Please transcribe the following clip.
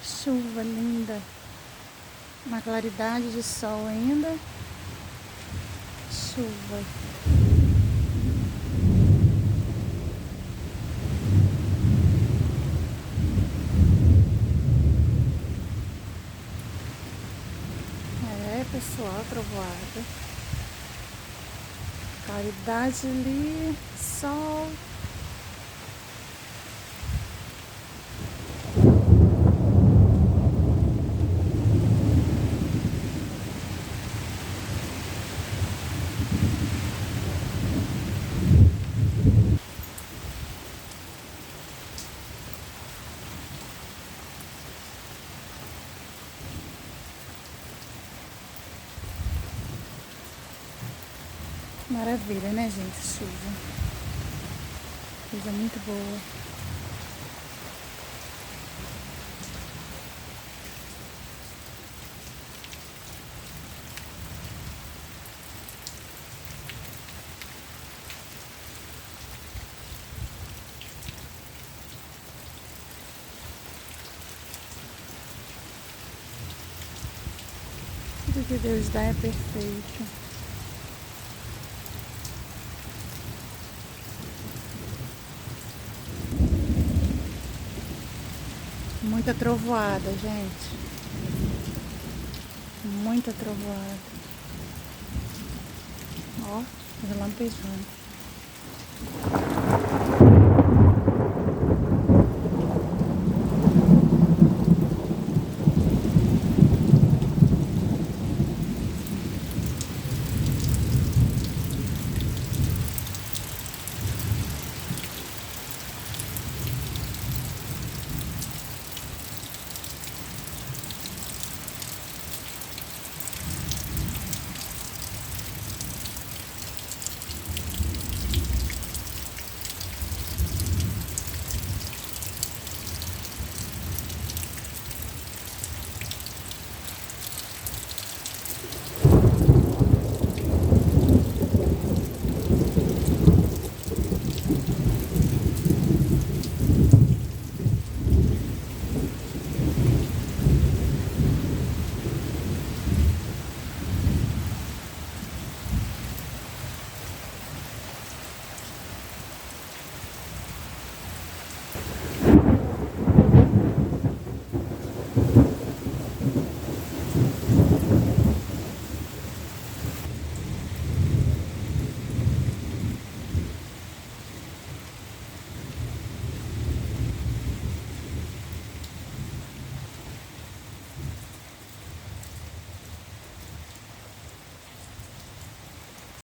Chuva linda. Uma claridade de sol ainda. Chuva. É, pessoal, trovoada. Claridade ali, sol. Maravilha, né, gente? Chuva. Coisa muito boa. Tudo que Deus dá é perfeito. Muita trovoada, gente. Muita trovoada. Ó, relampejando.